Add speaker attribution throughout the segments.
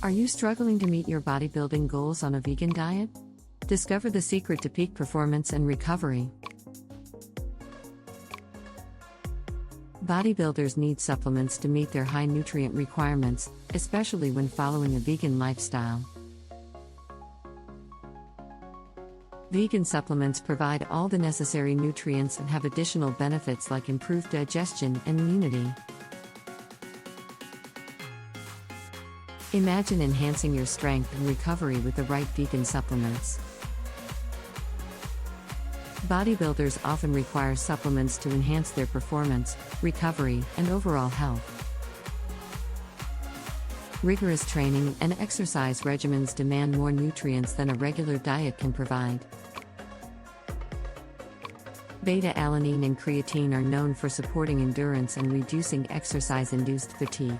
Speaker 1: Are you struggling to meet your bodybuilding goals on a vegan diet? Discover the secret to peak performance and recovery. Bodybuilders need supplements to meet their high nutrient requirements, especially when following a vegan lifestyle. Vegan supplements provide all the necessary nutrients and have additional benefits like improved digestion and immunity. Imagine enhancing your strength and recovery with the right vegan supplements. Bodybuilders often require supplements to enhance their performance, recovery, and overall health. Rigorous training and exercise regimens demand more nutrients than a regular diet can provide. Beta-alanine and creatine are known for supporting endurance and reducing exercise-induced fatigue.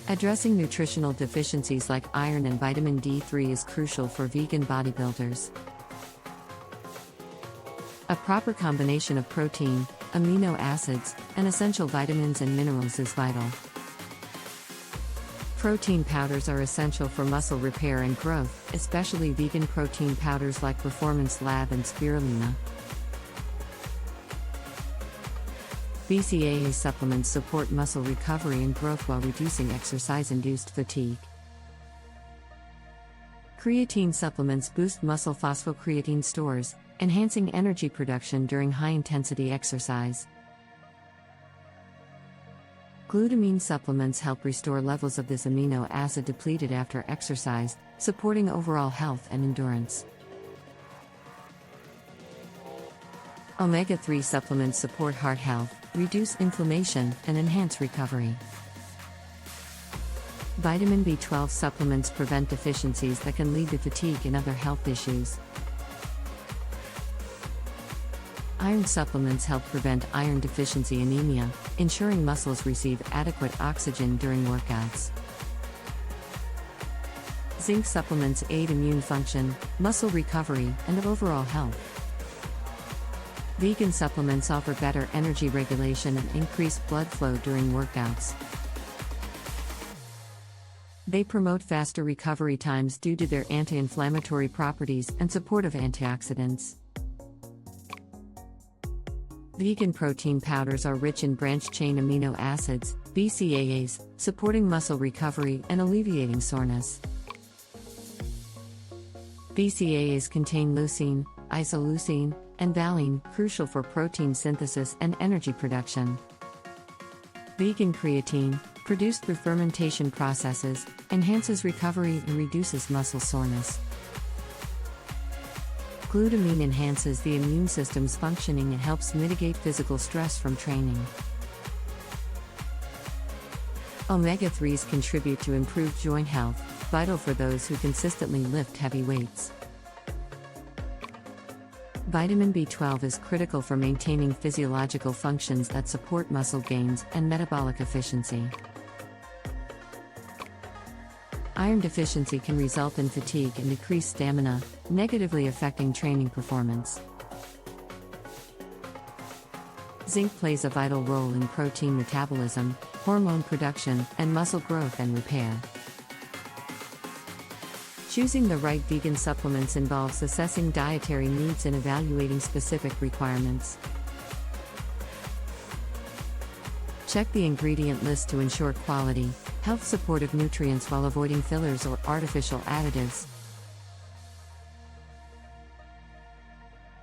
Speaker 1: Addressing nutritional deficiencies like iron and vitamin D3 is crucial for vegan bodybuilders. A proper combination of protein, amino acids, and essential vitamins and minerals is vital. Protein powders are essential for muscle repair and growth, especially vegan protein powders like Performance Lab and Spirulina. BCAA supplements support muscle recovery and growth while reducing exercise-induced fatigue. Creatine supplements boost muscle phosphocreatine stores, enhancing energy production during high-intensity exercise. Glutamine supplements help restore levels of this amino acid depleted after exercise, supporting overall health and endurance. Omega-3 supplements support heart health, reduce inflammation, and enhance recovery. Vitamin B12 supplements prevent deficiencies that can lead to fatigue and other health issues. Iron supplements help prevent iron deficiency anemia, ensuring muscles receive adequate oxygen during workouts. Zinc supplements aid immune function, muscle recovery, and overall health. Vegan supplements offer better energy regulation and increased blood flow during workouts. They promote faster recovery times due to their anti-inflammatory properties and support of antioxidants. Vegan protein powders are rich in branched-chain amino acids, BCAAs, supporting muscle recovery and alleviating soreness. BCAAs contain leucine, isoleucine, and valine, crucial for protein synthesis and energy production. Vegan creatine, produced through fermentation processes, enhances recovery and reduces muscle soreness. Glutamine enhances the immune system's functioning and helps mitigate physical stress from training. Omega-3s contribute to improved joint health, vital for those who consistently lift heavy weights. Vitamin B12 is critical for maintaining physiological functions that support muscle gains and metabolic efficiency. Iron deficiency can result in fatigue and decreased stamina, negatively affecting training performance. Zinc plays a vital role in protein metabolism, hormone production, and muscle growth and repair. Choosing the right vegan supplements involves assessing dietary needs and evaluating specific requirements. Check the ingredient list to ensure quality, health-supportive nutrients while avoiding fillers or artificial additives.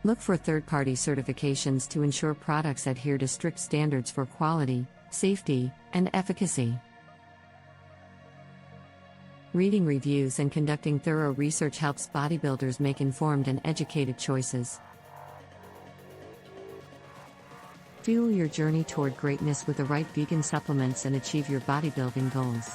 Speaker 1: Look for third-party certifications to ensure products adhere to strict standards for quality, safety, and efficacy. Reading reviews and conducting thorough research helps bodybuilders make informed and educated choices. Fuel your journey toward greatness with the right vegan supplements and achieve your bodybuilding goals.